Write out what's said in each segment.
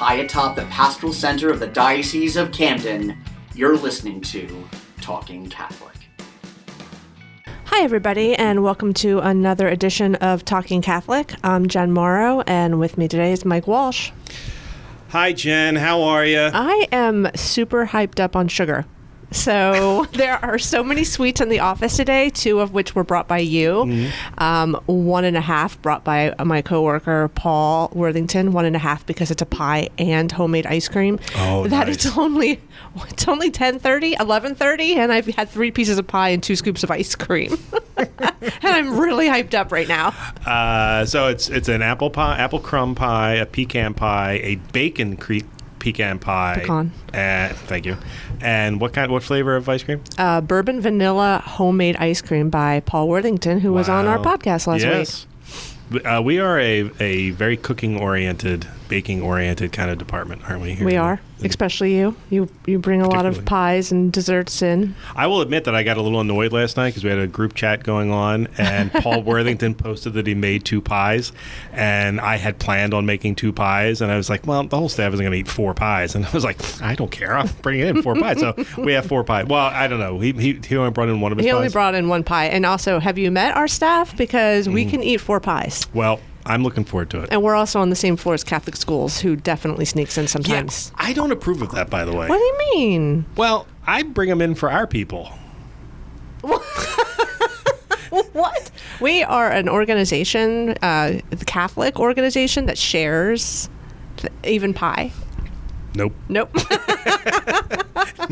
high atop the pastoral center of the Diocese of Camden, you're listening to Talking Catholic. Hi, everybody, and welcome to another edition of Talking Catholic. I'm Jen Mauro, and with me today is Mike Walsh. Hi, Jen. How are you? I am super hyped up on sugar. So there are so many sweets in the office today, 2 of which were brought by you. 1.5 brought by my coworker, Paul Worthington. 1.5 because it's a pie and homemade ice cream. Oh, that nice. It's only 10:30, 11:30, and I've had 3 pieces of pie and 2 scoops of ice cream. And I'm really hyped up right now. So it's an apple crumb pie, a pecan pie, a bacon pecan pie. Pecan. Thank you. And what flavor of ice cream? Bourbon vanilla homemade ice cream by Paul Worthington, who was on our podcast last week. We are a very cooking-oriented, baking-oriented kind of department, aren't we? We are, especially you. You bring a lot of pies and desserts in. I will admit that I got a little annoyed last night because we had a group chat going on, and Paul Worthington posted that he made 2 pies, and I had planned on making 2 pies, and I was like, well, the whole staff isn't going to eat 4 pies, and I was like, I don't care. I'll bring in 4 pies. So we have 4 pies. Well, I don't know. He only brought in one of his pies. He only brought in 1 pie. And also, have you met our staff? Because we can eat 4 pies. Well, I'm looking forward to it. And we're also on the same floor as Catholic schools, who definitely sneaks in sometimes. Yeah, I don't approve of that, by the way. What do you mean? Well, I bring them in for our people. What? We are an organization, the Catholic organization that shares even pie. Nope. Nope.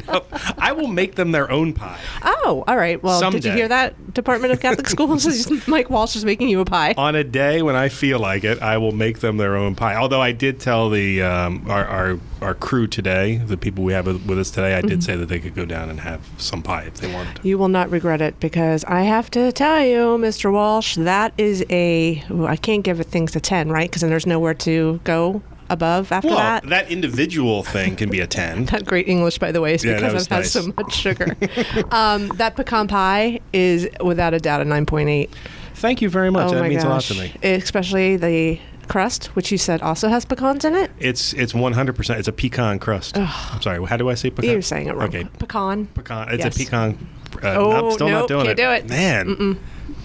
Nope. I will make them their own pie. Oh, all right. Well, Someday. Did you hear that, Department of Catholic Schools? Mike Walsh is making you a pie. On a day when I feel like it, I will make them their own pie. Although I did tell the our crew today, the people we have with us today, I did say that they could go down and have some pie if they wanted to. You will not regret it, because I have to tell you, Mr. Walsh, that is I can't give it things a 10, right? Because then there's nowhere to go above after that. Well, that individual thing can be a 10. That great English, by the way, is because I've had so much sugar. That pecan pie is without a doubt a 9.8. Thank you very much. Oh that my means gosh. a lot to me. Especially the crust, which you said also has pecans in it. It's 100%. It's a pecan crust. Ugh. I'm sorry. How do I say pecan? You're saying it wrong. Okay. Pecan. It's Yes. a pecan. Oh, I'm still not doing can't do it. Man.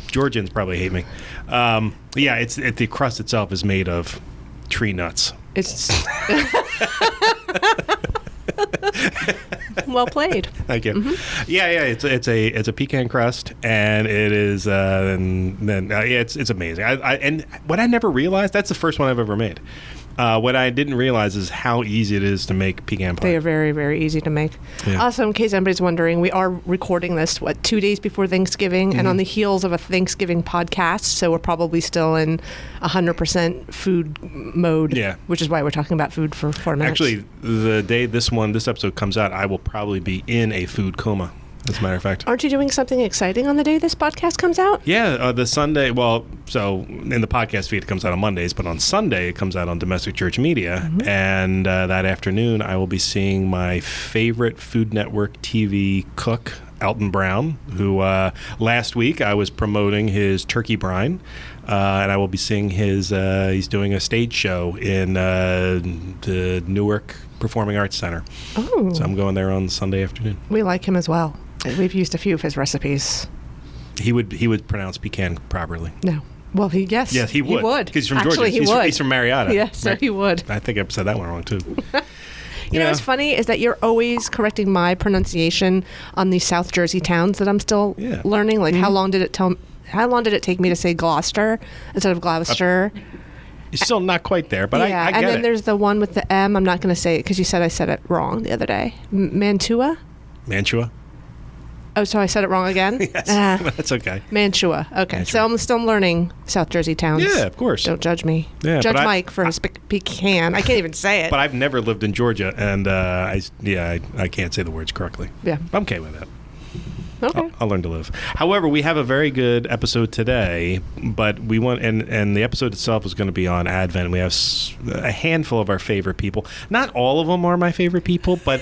Georgians probably hate me. Yeah, the crust itself is made of tree nuts. It's well played. Thank you. Yeah. It's a pecan crust, and it is. It's amazing. And what I never realized, that's the first one I've ever made. What I didn't realize is how easy it is to make pecan pie. They are very, very easy to make. Yeah. Also, in case anybody's wondering, we are recording this, 2 days before Thanksgiving, and on the heels of a Thanksgiving podcast, so we're probably still in 100% food mode, which is why we're talking about food for 4 minutes. Actually, the day this episode comes out, I will probably be in a food coma, as a matter of fact. Aren't you doing something exciting on the day this podcast comes out? Yeah, the Sunday, so in the podcast feed it comes out on Mondays, but on Sunday it comes out on Domestic Church Media, and that afternoon I will be seeing my favorite Food Network TV cook, Alton Brown, who last week I was promoting his turkey brine, and I will be seeing he's doing a stage show in the Newark Performing Arts Center. Oh. So I'm going there on Sunday afternoon. We like him as well. We've used a few of his recipes. He would pronounce pecan properly. No. Well, yes. Yes, he would. He would. Because he's from Actually, Georgia. He He's from Marietta. Yes, so he would. I think I said that one wrong, too. You know what's funny is that you're always correcting my pronunciation on these South Jersey towns that I'm still learning. Like, how long did it take me to say Gloucester instead of Gloucester? You're still not quite there, but I get it. And then there's the one with the M. I'm not going to say it because you said I said it wrong the other day. Mantua? Mantua? Oh, so I said it wrong again? Yes, that's okay. Mantua. Okay, Mantua. so I'm still learning South Jersey towns. Yeah, of course. Don't judge me. Yeah, judge Mike for his pecan. I can't even say it. But I've never lived in Georgia, and I can't say the words correctly. Yeah. I'm okay with that. Okay. I'll learn to live. However, we have a very good episode today, but we want, and the episode itself is going to be on Advent. We have a handful of our favorite people. Not all of them are my favorite people, but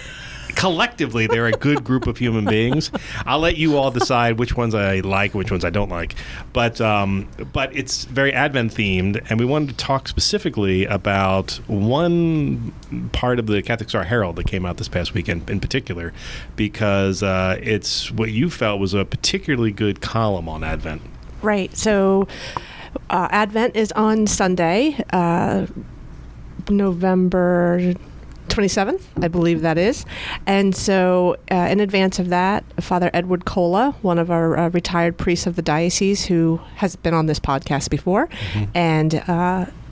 collectively, they're a good group of human beings. I'll let you all decide which ones I like and which ones I don't like. But it's very Advent themed, and we wanted to talk specifically about one part of the Catholic Star Herald that came out this past weekend in particular, because it's what you felt was a particularly good column on Advent. Right. So Advent is on Sunday, November 27th, I believe that is. And so in advance of that, Father Edward Cola, one of our retired priests of the diocese who has been on this podcast before and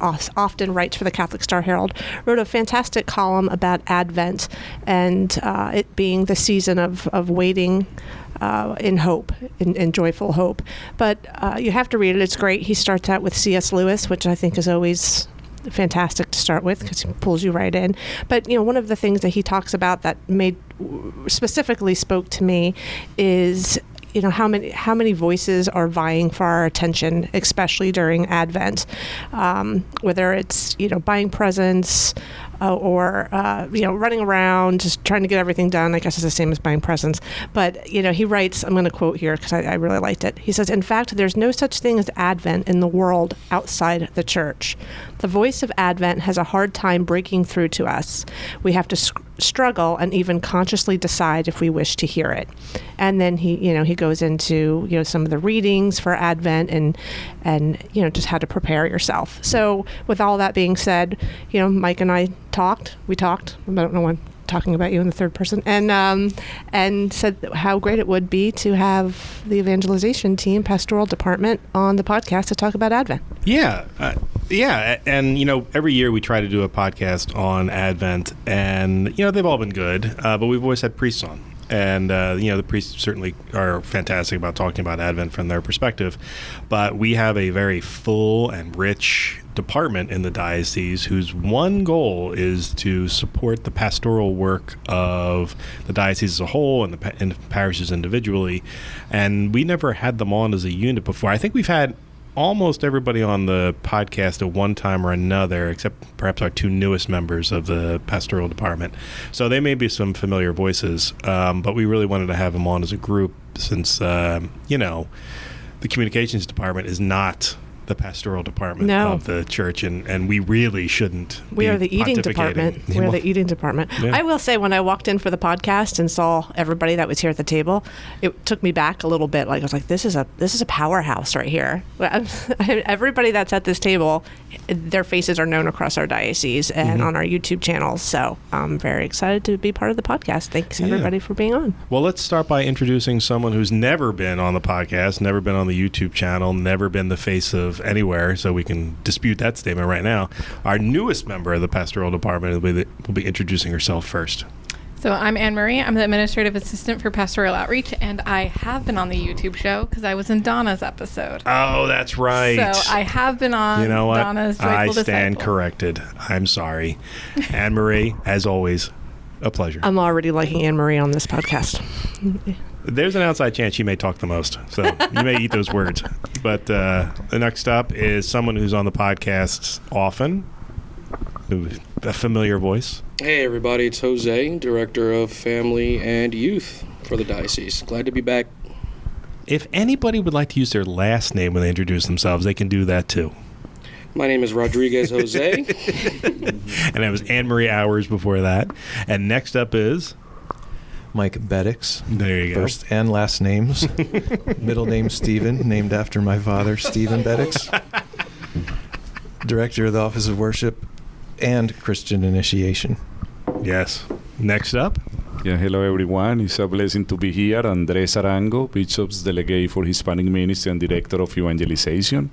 often writes for the Catholic Star Herald, wrote a fantastic column about Advent and it being the season of waiting in hope, in joyful hope. But you have to read it. It's great. He starts out with C.S. Lewis, which I think is always fantastic to start with because he pulls you right in. But one of the things that he talks about that specifically spoke to me is how many voices are vying for our attention, especially during Advent, whether it's buying presents or running around just trying to get everything done. I guess it's the same as buying presents. But he writes, I'm going to quote here because I really liked it. He says, "In fact, there's no such thing as Advent in the world outside the church. The voice of Advent has a hard time breaking through to us. We have to struggle and even consciously decide if we wish to hear it." And then he goes into some of the readings for Advent and just how to prepare yourself. So with all that being said, Mike and I talked. I don't know why I'm talking about you in the third person, and said how great it would be to have the evangelization team, Pastoral Department, on the podcast to talk about Advent. Yeah. And every year we try to do a podcast on Advent, and they've all been good, but we've always had priests on. And, the priests certainly are fantastic about talking about Advent from their perspective. But we have a very full and rich department in the diocese whose one goal is to support the pastoral work of the diocese as a whole and the parishes individually. And we never had them on as a unit before. I think we've had almost everybody on the podcast at one time or another, except perhaps our two newest members of the Pastoral Department. So they may be some familiar voices, but we really wanted to have them on as a group since, the communications department is not the Pastoral Department of the church, and we really shouldn't. We are the eating department. We're the eating department. Yeah. I will say, when I walked in for the podcast and saw everybody that was here at the table, it took me back a little bit. Like I was like, this is a powerhouse right here. Everybody that's at this table, their faces are known across our diocese and on our YouTube channels. So I'm very excited to be part of the podcast. Thanks everybody for being on. Well, let's start by introducing someone who's never been on the podcast, never been on the YouTube channel, never been the face of anywhere, so we can dispute that statement right now. Our newest member of the Pastoral Department will be introducing herself first. So I'm Anne-Marie. I'm the Administrative Assistant for Pastoral Outreach, and I have been on the YouTube show because I was in Donna's episode. Oh, that's right. So I have been on Donna's Joyful I Disciple. stand corrected. I'm sorry. Anne-Marie, as always, a pleasure. I'm already liking Anne-Marie on this podcast. There's an outside chance she may talk the most, so you may eat those words. But the next up is someone who's on the podcast often, a familiar voice. Hey everybody, it's Jose, Director of Family and Youth for the Diocese. Glad to be back. If anybody would like to use their last name when they introduce themselves, they can do that too. My name is Rodriguez Jose. And it was Anne-Marie Hours before that. And next up is... Mike Bedics. There you go. First and last names. Middle name Stephen, named after my father, Stephen Bedics. Director of the Office of Worship and Christian Initiation. Yes. Next up. Yeah, hello everyone. It's a blessing to be here. Andres Arango, Bishop's Delegate for Hispanic Ministry and Director of Evangelization.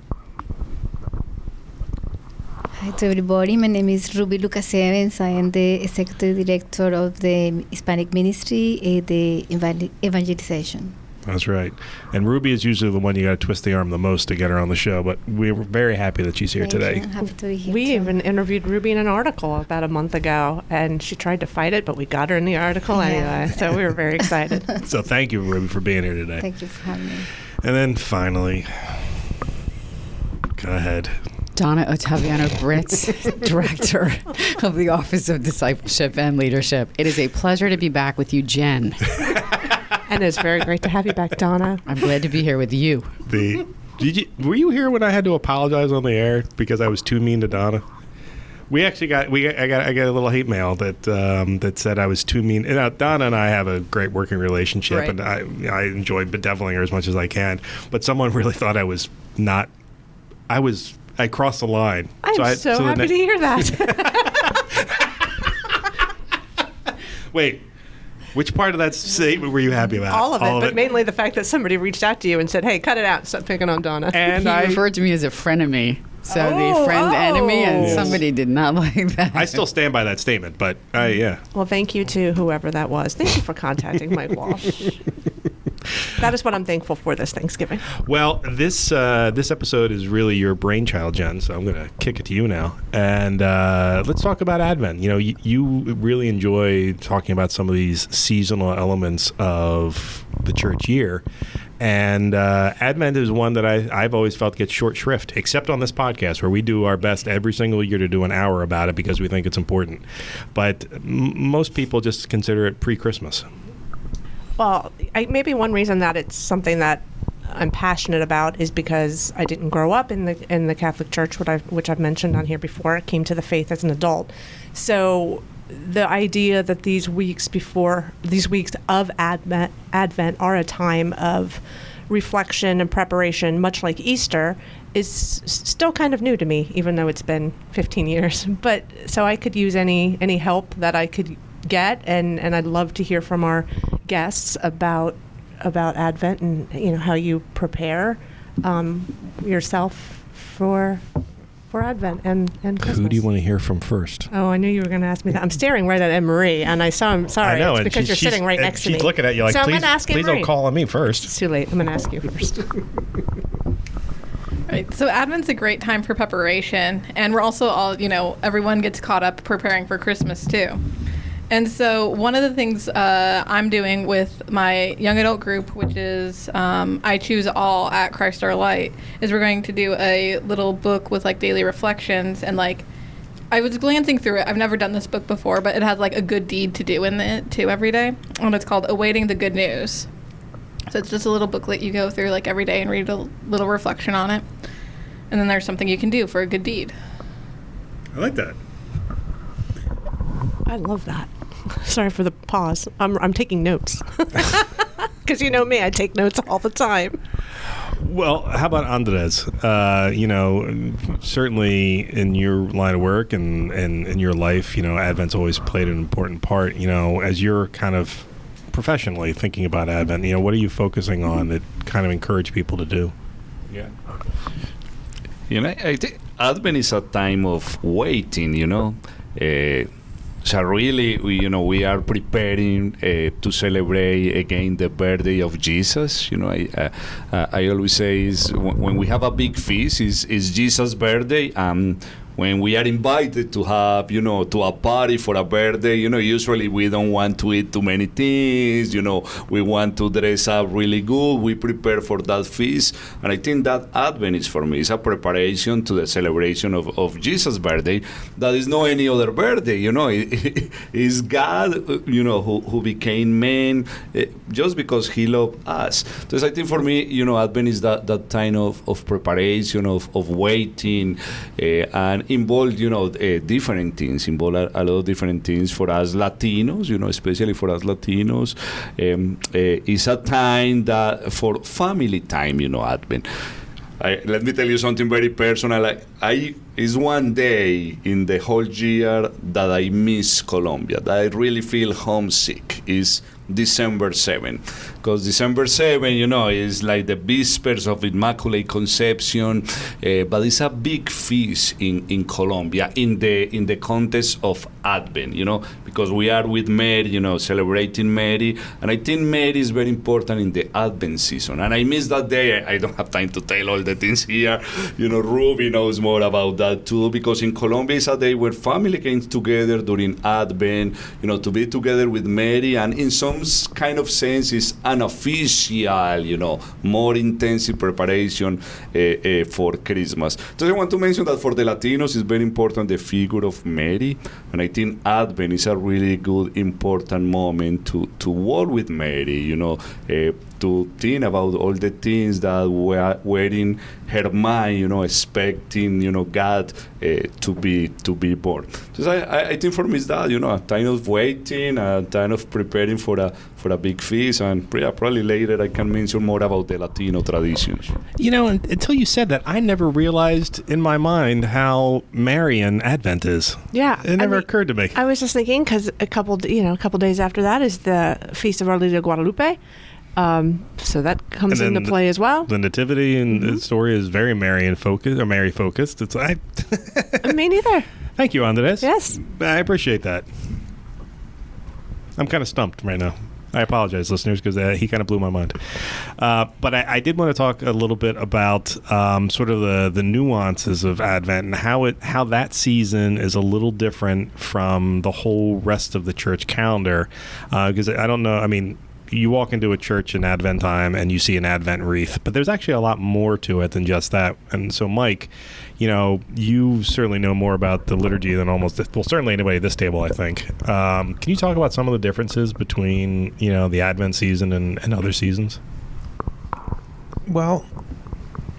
Hi to everybody. My name is Rubi Lukasiewicz. I am the Executive Director of the Hispanic Ministry, the Evangelization. That's right. And Ruby is usually the one you got to twist the arm the most to get her on the show, but we're very happy that she's here today. I'm happy to be here. We even interviewed Ruby in an article about a month ago, and she tried to fight it, but we got her in the article anyway, so we were very excited. So thank you, Ruby, for being here today. Thank you for having me. And then finally, go ahead. Donna Ottaviano-Britt, Director of the Office of Discipleship and Leadership. It is a pleasure to be back with you, Jen. And it's very great to have you back, Donna. I'm glad to be here with you. Were you here when I had to apologize on the air because I was too mean to Donna? We actually I got a little hate mail that said I was too mean. And Donna and I have a great working relationship, right. And I enjoy bedeviling her as much as I can. But someone really thought I was not. I crossed the line. I'm so happy to hear that. Wait. Which part of that statement were you happy about? All of it, but mainly the fact that somebody reached out to you and said, "Hey, cut it out. Stop picking on Donna." And he referred to me as a frenemy. So the friend enemy, and somebody did not like that. I still stand by that statement, but yeah. Well, thank you to whoever that was. Thank you for contacting Mike Walsh. That is what I'm thankful for this Thanksgiving. Well, this episode is really your brainchild, Jen, so I'm going to kick it to you now. And let's talk about Advent. You know, you really enjoy talking about some of these seasonal elements of the church year. And Advent is one that I've always felt gets short shrift, except on this podcast, where we do our best every single year to do an hour about it because we think it's important. But most people just consider it pre-Christmas. Well, maybe one reason that it's something that I'm passionate about is because I didn't grow up in the Catholic Church, which I've mentioned on here before. I came to the faith as an adult. So the idea that these weeks of Advent are a time of reflection and preparation, much like Easter, is still kind of new to me, even though it's been 15 years. But so I could use any help that I could get, and I'd love to hear from our guests about Advent and how you prepare yourself for Advent and Christmas. Who do you want to hear from first? Oh, I knew you were going to ask me that. I'm staring right at Anne-Marie, and I'm sorry. I know, it's because you're sitting right next to me. She's looking at you like, so please, I'm gonna ask please don't call on me first. It's too late. I'm going to ask you first. Right. So Advent's a great time for preparation, and we're also all, everyone gets caught up preparing for Christmas too. And so one of the things I'm doing with my young adult group, which is I Choose All at Christ Our Light, is we're going to do a little book with daily reflections. And I was glancing through it. I've never done this book before, but it has a good deed to do in it too every day. And it's called Awaiting the Good News. So it's just a little booklet you go through every day and read a little reflection on it. And then there's something you can do for a good deed. I like that. I love that. Sorry for the pause. I'm taking notes. Because you know me, I take notes all the time. Well, how about Andres? Certainly in your line of work and in your life, Advent's always played an important part. As you're kind of professionally thinking about Advent, what are you focusing on that kind of encourage people to do? Yeah. I think Advent is a time of waiting, So really, we are preparing to celebrate again the birthday of Jesus. I always say is when we have a big feast, is Jesus' birthday. When we are invited to have, to a party for a birthday, usually we don't want to eat too many things. We want to dress up really good. We prepare for that feast, and I think that Advent is for me. It's a preparation to the celebration of Jesus' birthday. That is not any other birthday. It's God, who became man just because He loved us. So I think for me, Advent is that time of preparation, of waiting, and involve, different things, involve a lot of different things for us Latinos, especially for us Latinos. It's a time that for family time, Advent. Let me tell you something very personal. It's one day in the whole year that I miss Colombia, that I really feel homesick, is December 7. Because December 7, is like the Vespers of Immaculate Conception, but it's a big feast in Colombia in the context of Advent, because we are with Mary, celebrating Mary. And I think Mary is very important in the Advent season. And I miss that day. I don't have time to tell all the things here. Ruby knows more about that too, because in Colombia it's a day where family came together during Advent, to be together with Mary. And in some kind of sense, it's an official, more intensive preparation for Christmas. So I want to mention that for the Latinos, it's very important the figure of Mary. And I think Advent is a really good, important moment to work with Mary, to think about all the things that were in her mind, expecting, God to be born. So I think for me it's that, a time of waiting, a time of preparing for a big feast, and probably later I can mention more about the Latino traditions. Until you said that, I never realized in my mind how Marian Advent is. Yeah, it never occurred to me. I was just thinking because a couple days after that is the Feast of Our Lady of Guadalupe. So that comes into play as well. The nativity and the story is very Mary focused. It's me neither. Thank you, Andres. Yes, I appreciate that. I'm kind of stumped right now. I apologize, listeners, because he kind of blew my mind. But I did want to talk a little bit about sort of the nuances of Advent and how that season is a little different from the whole rest of the church calendar. Because I don't know. I mean, you walk into a church in Advent time and you see an Advent wreath, but there's actually a lot more to it than just that. And so, Mike, you certainly know more about the liturgy than certainly anybody at this table, I think. Can you talk about some of the differences between, the Advent season and other seasons? Well,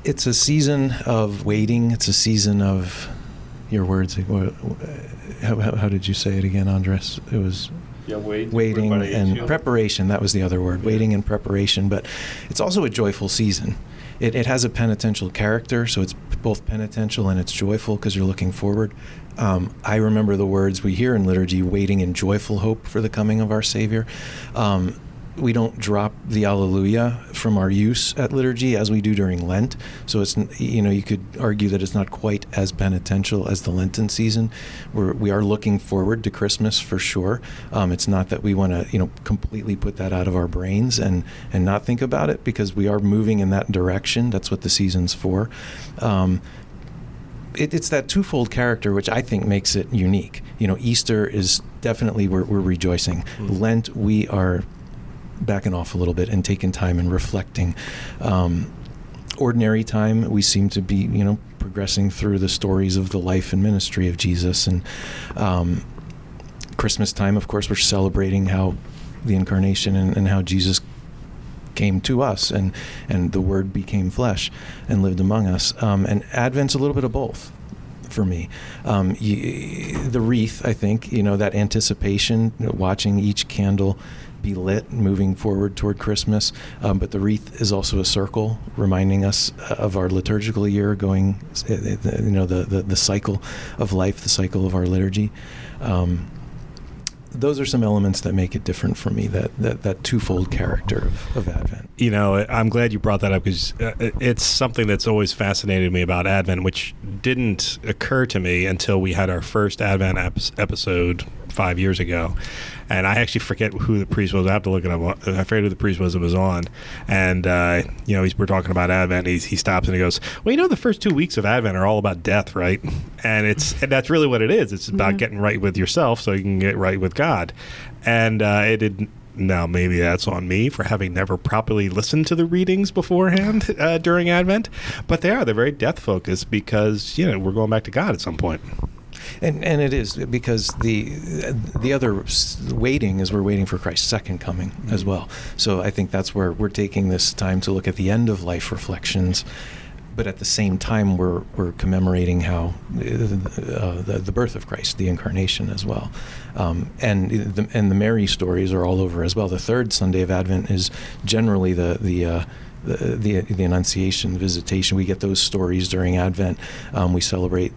it's a season of waiting. It's a season of, your words, how did you say it again, Andres? It was... Yeah, waiting and preparation. That was the other word, waiting and preparation. But it's also a joyful season. It has a penitential character, so it's both penitential and it's joyful because you're looking forward. I remember the words we hear in liturgy, waiting in joyful hope for the coming of our Savior. We don't drop the Alleluia from our use at liturgy as we do during Lent. So it's, you could argue that it's not quite as penitential as the Lenten season. We are looking forward to Christmas for sure. It's not that we want to, completely put that out of our brains and not think about it, because we are moving in that direction. That's what the season's for. It's that twofold character which I think makes it unique. Easter is definitely we're rejoicing. Lent, we are backing off a little bit and taking time and reflecting. Ordinary time, we seem to be, progressing through the stories of the life and ministry of Jesus. And Christmas time, of course, we're celebrating how the incarnation and how Jesus came to us and the Word became flesh and lived among us. And Advent's a little bit of both for me. The wreath, I think, that anticipation, watching each candle be lit, moving forward toward Christmas. But the wreath is also a circle, reminding us of our liturgical year, going, the cycle of life, the cycle of our liturgy. Those are some elements that make it different for me, that twofold character of Advent. I'm glad you brought that up, because it's something that's always fascinated me about Advent, which didn't occur to me until we had our first Advent episode 5 years ago. And I actually forget who the priest was. I have to look it up. I forget who the priest was that was on. And, we're talking about Advent. He stops and he goes, well, the first 2 weeks of Advent are all about death, right? And that's really what it is. It's about getting right with yourself so you can get right with God. And it didn't. Now, maybe that's on me for having never properly listened to the readings beforehand during Advent. But they're very death-focused because, we're going back to God at some point. And it is, because the other waiting is we're waiting for Christ's second coming as well. So I think that's where we're taking this time to look at the end of life reflections, but at the same time we're commemorating how the birth of Christ, the incarnation as well. And the Mary stories are all over as well. The third Sunday of Advent is generally the Annunciation, the Visitation. We get those stories during Advent. We celebrate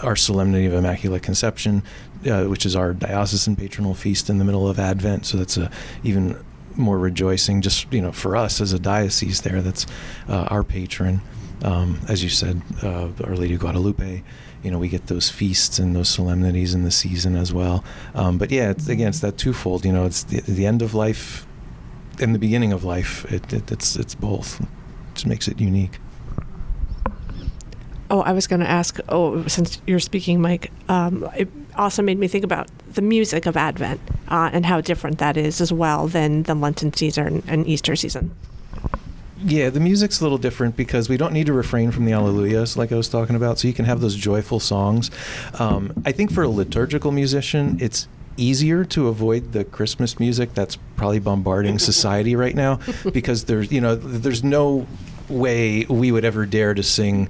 our Solemnity of Immaculate Conception, which is our diocesan patronal feast in the middle of Advent. So that's even more rejoicing, just for us as a diocese there. That's our patron. As you said, Our Lady of Guadalupe we get those feasts and those solemnities in the season as well. But yeah, it's that twofold. It's the end of life and the beginning of life. It's both. It just makes it unique. Oh, I was going to ask, since you're speaking, Mike, it also made me think about the music of Advent and how different that is as well than the Lenten season and Easter season. Yeah, the music's a little different because we don't need to refrain from the Alleluias like I was talking about, so you can have those joyful songs. I think for a liturgical musician, it's easier to avoid the Christmas music that's probably bombarding society right now, because there's no way we would ever dare to sing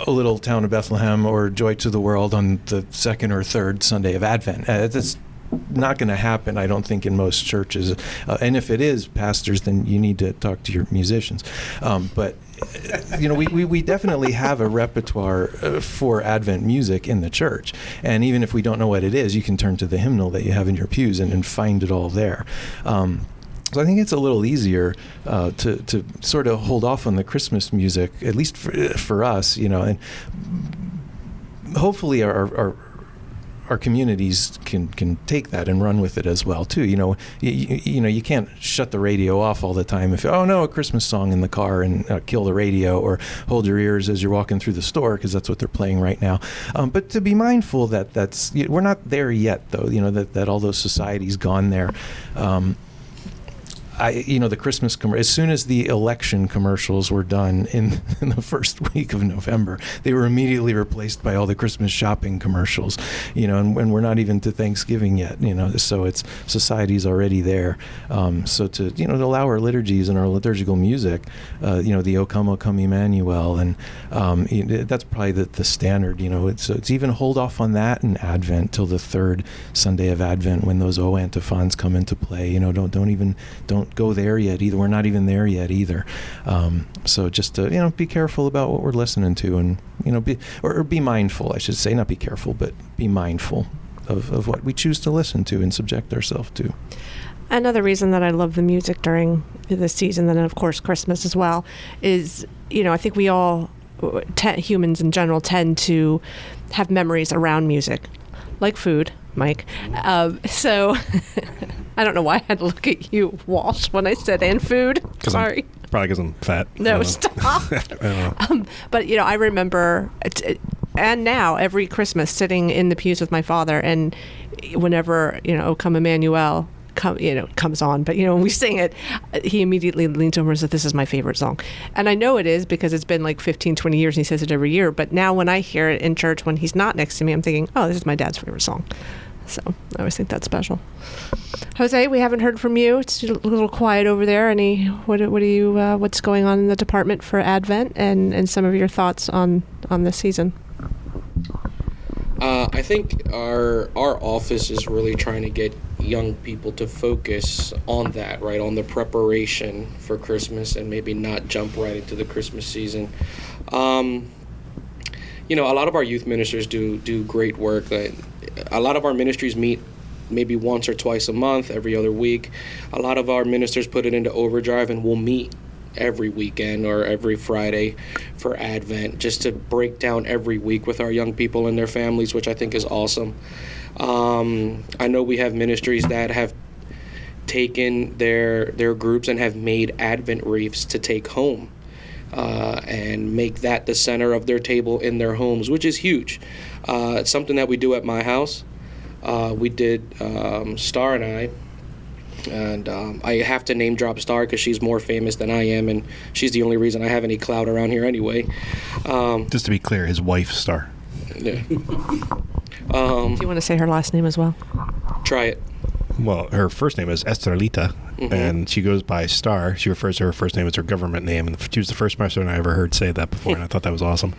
"O Little Town of Bethlehem" or "Joy to the World" on the second or third Sunday of Advent. That's not going to happen, I don't think, in most churches. And if it is, pastors, then you need to talk to your musicians. But we definitely have a repertoire for Advent music in the church. And even if we don't know what it is, you can turn to the hymnal that you have in your pews and find it all there. So I think it's a little easier to sort of hold off on the Christmas music, at least for us, and hopefully our communities can take that and run with it as well too. You can't shut the radio off all the time if a Christmas song in the car and kill the radio, or hold your ears as you're walking through the store because that's what they're playing right now. But to be mindful that we're not there yet, though. That all those societies gone there. The Christmas as soon as the election commercials were done in the first week of November, they were immediately replaced by all the Christmas shopping commercials, and we're not even to Thanksgiving yet, so it's society's already there. So to allow our liturgies and our liturgical music, the O Come Emmanuel, and that's probably the standard. It's even hold off on that in Advent till the third Sunday of Advent, when those O antiphons come into play. Don't go there yet either. We're not even there yet either. So just to be careful about what we're listening to, and be mindful. I should say, not be careful, but be mindful of what we choose to listen to and subject ourselves to. Another reason that I love the music during this season, and of course Christmas as well, is I think we all humans in general tend to have memories around music, like food, Mike. So I don't know why I had to look at you, Walsh, when I said "and food." Sorry. Probably because I'm fat. No, stop. But I remember, and now every Christmas, sitting in the pews with my father, and whenever "O Come Emmanuel" comes on, but when we sing it, he immediately leans over and says, "This is my favorite song." And I know it is, because it's been like 15, 20 years and he says it every year. But now when I hear it in church when he's not next to me, I'm thinking, oh, this is my dad's favorite song. So I always think that's special. Jose, we haven't heard from you. It's a little quiet over there. What's going on in the department for Advent, and some of your thoughts on this season? I think our office is really trying to get young people to focus on that, right, on the preparation for Christmas, and maybe not jump right into the Christmas season. A lot of our youth ministers do great work. A lot of our ministries meet maybe once or twice a month, every other week. A lot of our ministers put it into overdrive, and we'll meet every weekend or every Friday for Advent, just to break down every week with our young people and their families, which I think is awesome. I know we have ministries that have taken their groups and have made Advent wreaths to take home, and make that the center of their table in their homes, which is huge. It's something that we do at my house. We did, Star and I, and I have to name drop Star because she's more famous than I am, and she's the only reason I have any clout around here anyway. Just to be clear, his wife, Star. Yeah. Do you want to say her last name as well? Try it. Well, her first name is Estrelita, and she goes by Star. She refers to her first name as her government name, and she was the first person I ever heard say that before, and I thought that was awesome.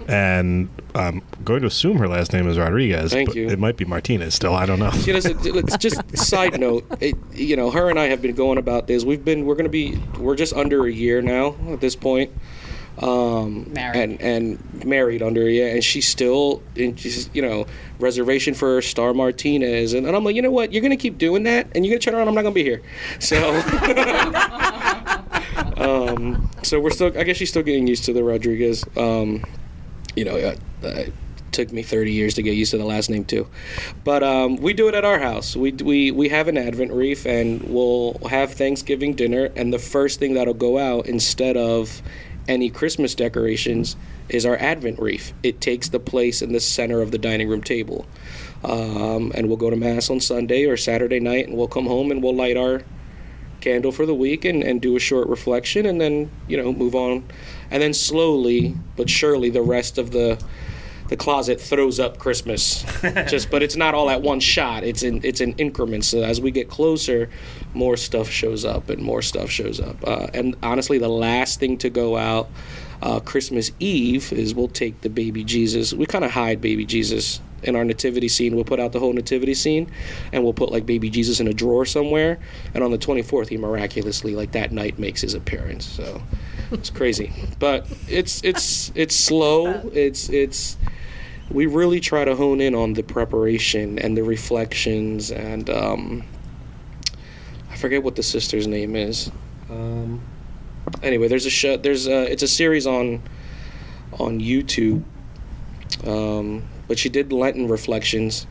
And I'm going to assume her last name is Rodriguez. Thank but you. It might be Martinez still. I don't know. It's just side note. Her and I have been going about this. We're just under a year now at this point. Married. And married under, and she's still, reservation for Star Martinez, and I'm like, you know what, you're gonna keep doing that, and you're gonna turn around, I'm not gonna be here, so so we're still, I guess she's still getting used to the Rodriguez. took me 30 years to get used to the last name too. But we do it at our house. We have an Advent wreath, and we'll have Thanksgiving dinner, and the first thing that'll go out instead of any Christmas decorations is our Advent wreath. It takes the place in the center of the dining room table. And we'll go to Mass on Sunday or Saturday night, and we'll come home and we'll light our candle for the week and do a short reflection, and then, move on. And then slowly but surely the rest of the closet throws up Christmas. But it's not all at one shot. It's in increments. So as we get closer, more stuff shows up and more stuff shows up. And honestly, the last thing to go out Christmas Eve is we'll take the baby Jesus. We kind of hide baby Jesus in our nativity scene. We'll put out the whole nativity scene, and we'll put like baby Jesus in a drawer somewhere. And on the 24th, he miraculously, like that night, makes his appearance. So it's crazy, but it's slow. We really try to hone in on the preparation and the reflections, and I forget what the sister's name is. Anyway, there's a show. It's a series on YouTube. But she did Lenten reflections,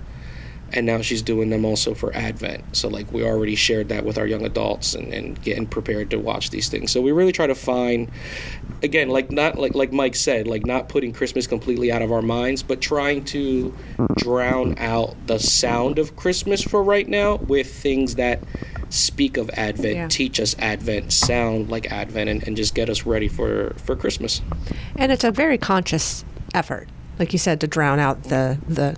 and now she's doing them also for Advent. So like we already shared that with our young adults and getting prepared to watch these things. So we really try to find, again, like Mike said, like not putting Christmas completely out of our minds, but trying to drown out the sound of Christmas for right now with things that speak of Advent, teach us Advent, sound like Advent, and just get us ready for Christmas. And it's a very conscious effort, like you said, to drown out the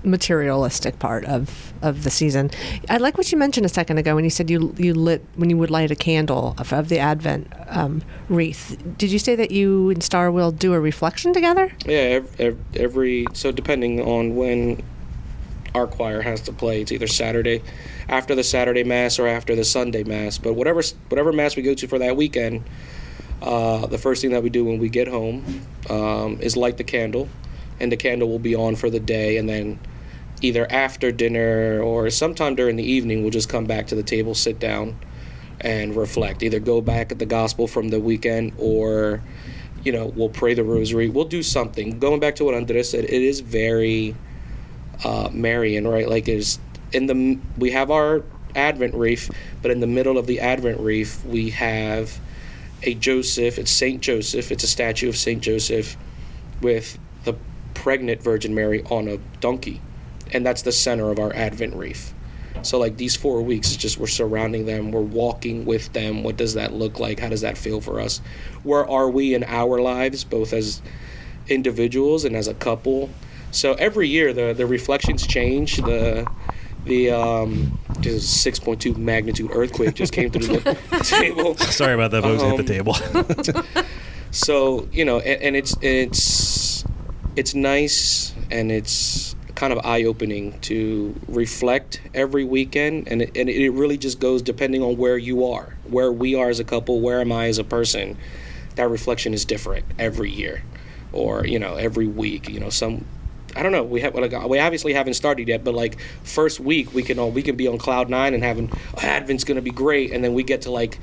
materialistic part of the season. I like what you mentioned a second ago when you said you lit, when you would light a candle of the Advent wreath. Did you say that you and Star will do a reflection together? Yeah, so depending on when our choir has to play, it's either Saturday, after the Saturday Mass, or after the Sunday Mass. But whatever Mass we go to for that weekend, the first thing that we do when we get home is light the candle, and the candle will be on for the day, and then either after dinner or sometime during the evening, we'll just come back to the table, sit down, and reflect. Either go back at the gospel from the weekend, or, we'll pray the rosary. We'll do something. Going back to what Andres said, it is very Marian, right? Like we have our Advent wreath, but in the middle of the Advent wreath, we have a Joseph. It's Saint Joseph. It's a statue of Saint Joseph with the pregnant Virgin Mary on a donkey, and that's the center of our Advent wreath. So like these 4 weeks, it's just we're surrounding them, we're walking with them. What does that look like? How does that feel for us? Where are we in our lives, both as individuals and as a couple? So every year the reflections change. The 6.2 magnitude earthquake just came through the table. Sorry about that, folks. Hit the table. So and it's nice, and it's kind of eye-opening to reflect every weekend, and it really just goes depending on where you are, where we are as a couple, where am I as a person. That reflection is different every year, or every week. I don't know. We obviously haven't started yet, but like first week we can be on cloud 9 and having Advent's gonna be great, and then we get to like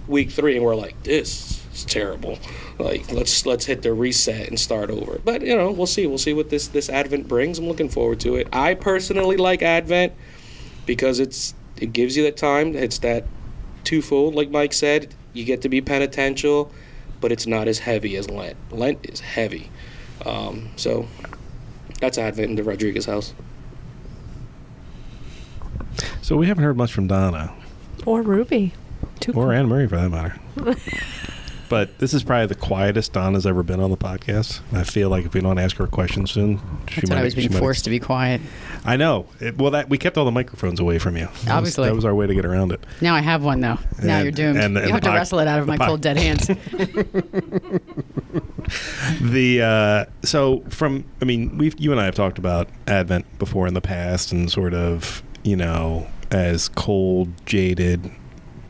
week 3 and we're like, this is terrible. Like let's hit the reset and start over. But we'll see what this Advent brings. I'm looking forward to it. I personally like Advent because it gives you that time. It's that twofold, like Mike said. You get to be penitential, but it's not as heavy as Lent. Lent is heavy. So that's Advent in the Rodriguez house. So we haven't heard much from Donna. Or Ruby. Or Anne Marie, for that matter. But this is probably the quietest Donna's ever been on the podcast. I feel like if we don't ask her a question soon, I was being forced to be quiet. I know. We kept all the microphones away from you. Obviously. That was our way to get around it. Now I have one, though. Now you're doomed. You have to wrestle it out of my cold, dead hands. You and I have talked about Advent before in the past, and sort of, as cold, jaded,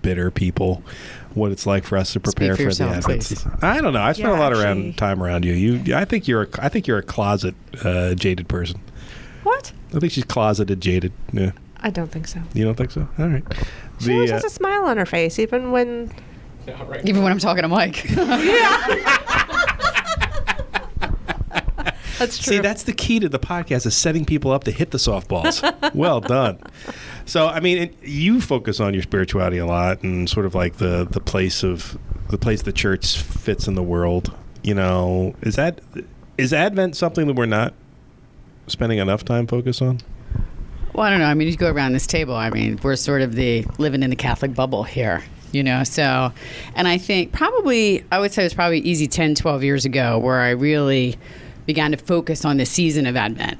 bitter people, what it's like for us to prepare for yourself, the Advent season. I don't know. I spent a lot of time around you. I think you're a closet jaded person. What? I think she's closeted jaded. Yeah. I don't think so. You don't think so? All right. She always has a smile on her face, even when I'm talking to Mike. That's true. See, that's the key to the podcast, is setting people up to hit the softballs. Well done. So, I mean, you focus on your spirituality a lot, and sort of like the place the church fits in the world. You know, is Advent something that we're not spending enough time focused on? Well, I don't know. I mean, you go around this table. I mean, we're sort of living in the Catholic bubble here, you know. So, and I think I would say it was probably easy 10, 12 years ago where I really began to focus on the season of Advent.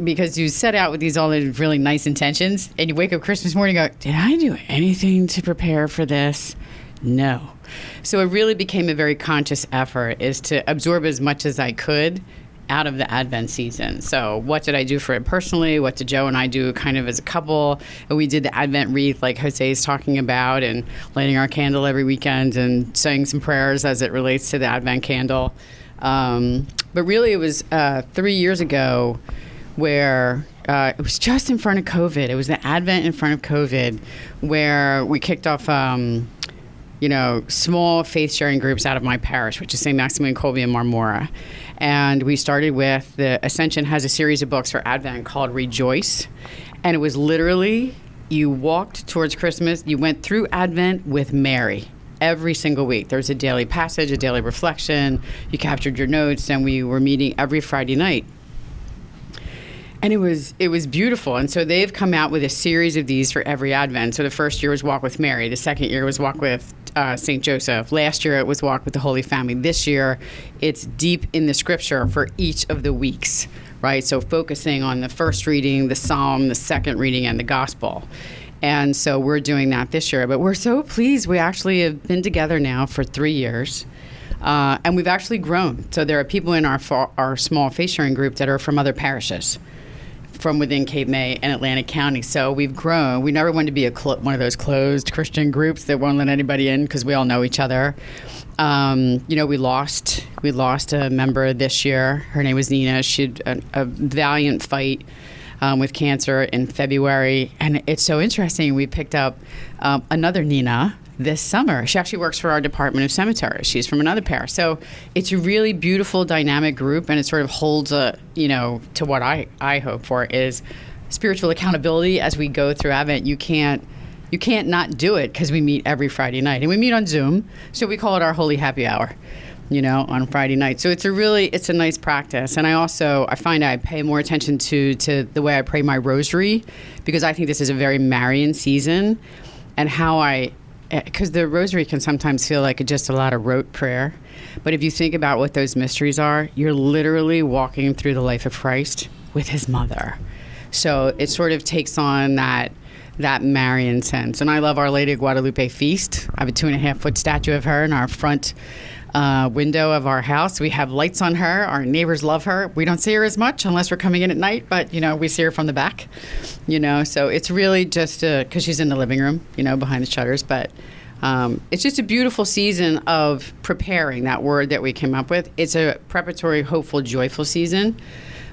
Because you set out with all these really nice intentions, and you wake up Christmas morning and go, did I do anything to prepare for this? No. So it really became a very conscious effort, is to absorb as much as I could out of the Advent season. So what did I do for it personally? What did Joe and I do kind of as a couple? And we did the Advent wreath like Jose is talking about, and lighting our candle every weekend and saying some prayers as it relates to the Advent candle. But really it was 3 years ago where it was just in front of COVID. It was the Advent in front of COVID where we kicked off small faith-sharing groups out of my parish, which is St. Maximilian Kolbe in Marmora. And we started with, the Ascension has a series of books for Advent called Rejoice. And it was literally, you walked towards Christmas, you went through Advent with Mary every single week. There was a daily passage, a daily reflection, you captured your notes, and we were meeting every Friday night. And it was beautiful. And so they've come out with a series of these for every Advent. So the first year was Walk with Mary. The second year was Walk with St. Joseph. Last year it was Walk with the Holy Family. This year it's deep in the scripture for each of the weeks, right? So focusing on the first reading, the Psalm, the second reading, and the Gospel. And so we're doing that this year. But we're so pleased. We actually have been together now for 3 years. And we've actually grown. So there are people in our small faith-sharing group that are from other parishes, from within Cape May and Atlantic County. So we've grown. We never wanted to be one of those closed Christian groups that won't let anybody in because we all know each other. We lost a member this year. Her name was Nina. She had a valiant fight with cancer in February. And it's so interesting. We picked up another Nina this summer. She actually works for our Department of Cemeteries. She's from another parish. So it's a really beautiful, dynamic group, and it sort of holds to what I hope for is spiritual accountability as we go through Advent. You can't not do it because we meet every Friday night. And we meet on Zoom, so we call it our Holy Happy Hour, on Friday night. So it's a nice practice. And I find I pay more attention to the way I pray my rosary, because I think this is a very Marian season, and because the rosary can sometimes feel like just a lot of rote prayer. But if you think about what those mysteries are, you're literally walking through the life of Christ with his mother. So it sort of takes on that Marian sense. And I love Our Lady of Guadalupe feast. I have a 2.5-foot statue of her in our front window of our house. We have lights on her. Our neighbors love her. We don't see her as much unless we're coming in at night, but we see her from the back. So it's really just because she's in the living room, behind the shutters. But it's just a beautiful season of preparing, that word that we came up with. It's a preparatory, hopeful, joyful season.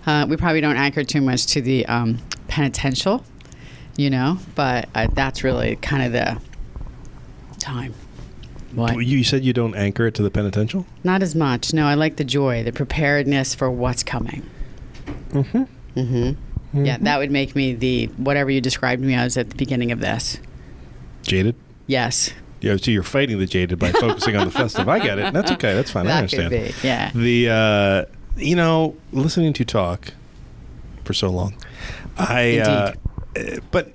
We probably don't anchor too much to the penitential, but that's really kind of the time. What? You said you don't anchor it to the penitential? Not as much. No, I like the joy, the preparedness for what's coming. Mm-hmm. Mm-hmm. Mm-hmm. Yeah, that would make me whatever you described me as at the beginning of this. Jaded? Yes. Yeah, so you're fighting the jaded by focusing on the festive. I get it. That's okay. That's fine. I understand. Could be, yeah. Listening to talk for so long, but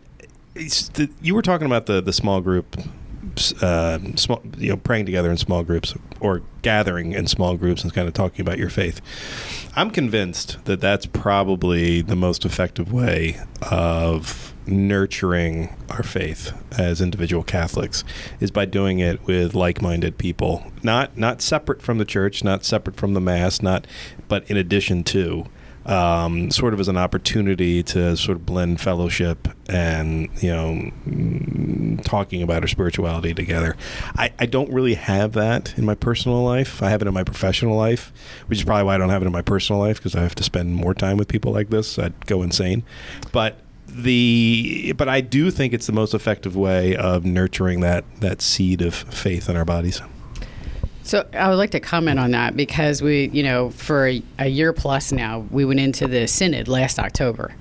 you were talking about the small group, praying together in small groups or gathering in small groups and kind of talking about your faith. I'm convinced that that's probably the most effective way of nurturing our faith as individual Catholics, is by doing it with like-minded people, not separate from the church, not separate from the Mass, but in addition to, sort of as an opportunity to sort of blend fellowship and, talking about our spirituality together. I don't really have that in my personal life. I have it in my professional life, which is probably why I don't have it in my personal life, because I have to spend more time with people like this. I'd go insane. But I do think it's the most effective way of nurturing that seed of faith in our bodies. So I would like to comment on that because we, for a year plus now, we went into the synod last October.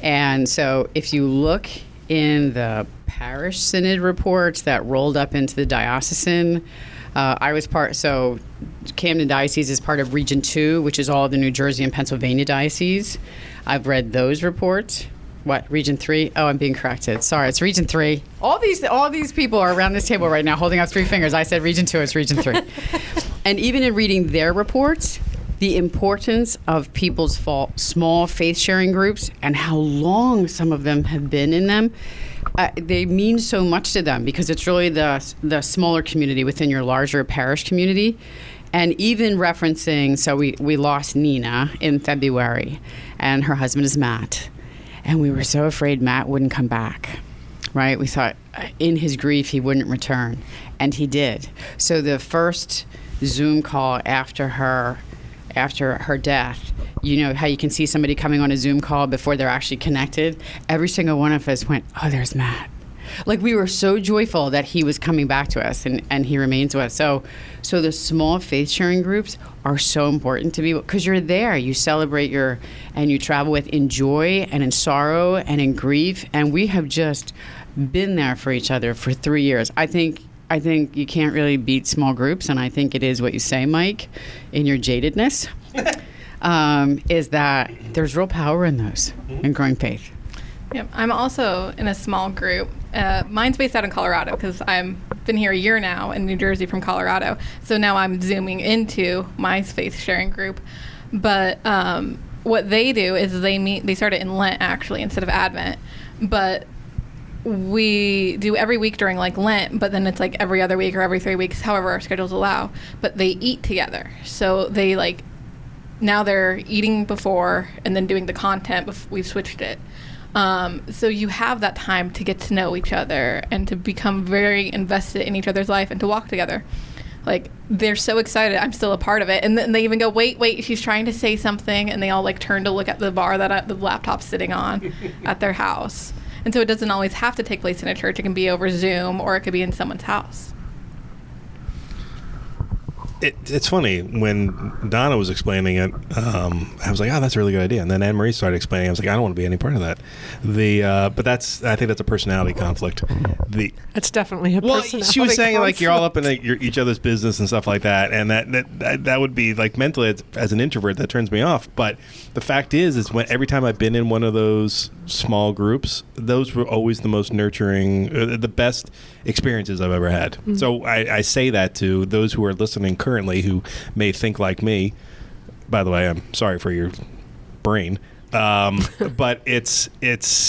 And so if you look in the parish synod reports that rolled up into the diocesan, I was Camden Diocese is part of Region 2, which is all the New Jersey and Pennsylvania dioceses. I've read those reports. What, Region 3? Oh, I'm being corrected. Sorry, it's Region 3. All these people are around this table right now holding up 3 fingers. I said Region 2, it's Region 3. And even in reading their reports, the importance of people's small faith-sharing groups and how long some of them have been in them, they mean so much to them because it's really the smaller community within your larger parish community. And even referencing, so we lost Nina in February, and her husband is Matt. And we were so afraid Matt wouldn't come back, right? We thought in his grief he wouldn't return, and he did. So the first Zoom call after her death, how you can see somebody coming on a Zoom call before they're actually connected? Every single one of us went, oh, there's Matt. Like, we were so joyful that he was coming back to us, and he remains with us. So the small faith-sharing groups are so important to me because you're there. You celebrate and you travel in joy and in sorrow and in grief. And we have just been there for each other for 3 years. I think you can't really beat small groups, and I think it is what you say, Mike, in your jadedness, is that there's real power in those, in growing faith. Yep, I'm also in a small group. Mine's based out in Colorado because I've been here a year now in New Jersey from Colorado. So now I'm zooming into my faith-sharing group. But what they do is they start it in Lent, actually, instead of Advent. But we do every week during Lent, but then it's every other week or every 3 weeks, however our schedules allow. But they eat together. So they now they're eating before and then doing the content. We've switched it. So you have that time to get to know each other and to become very invested in each other's life and to walk together. They're so excited. I'm still a part of it. And then they even go, wait, she's trying to say something. And they all turn to look at the bar that the laptop's sitting on at their house. And so it doesn't always have to take place in a church. It can be over Zoom or it could be in someone's house. It's funny, when Donna was explaining it, I was like, oh, that's a really good idea. And then Anne-Marie started explaining it. I was like, I don't want to be any part of that. But I think that's a personality conflict. It's definitely a personality conflict. She was saying you're all up in each other's business and stuff like that. And that would be mentally, as an introvert, that turns me off. But the fact is every time I've been in one of those small groups, those were always the most nurturing, the best experiences I've ever had. Mm-hmm. So I say that to those who are listening currently who may think like me. By the way, I'm sorry for your brain. But it's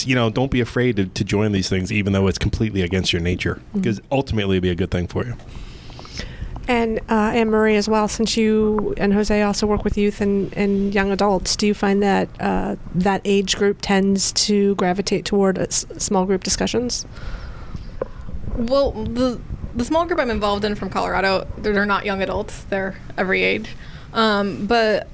don't be afraid to join these things, even though it's completely against your nature, because ultimately it'll be a good thing for you. And Anne-Marie as well, since you and Jose also work with youth and young adults, do you find that that age group tends to gravitate toward small group discussions? Well, the small group I'm involved in from Colorado, they're not young adults. They're every age. But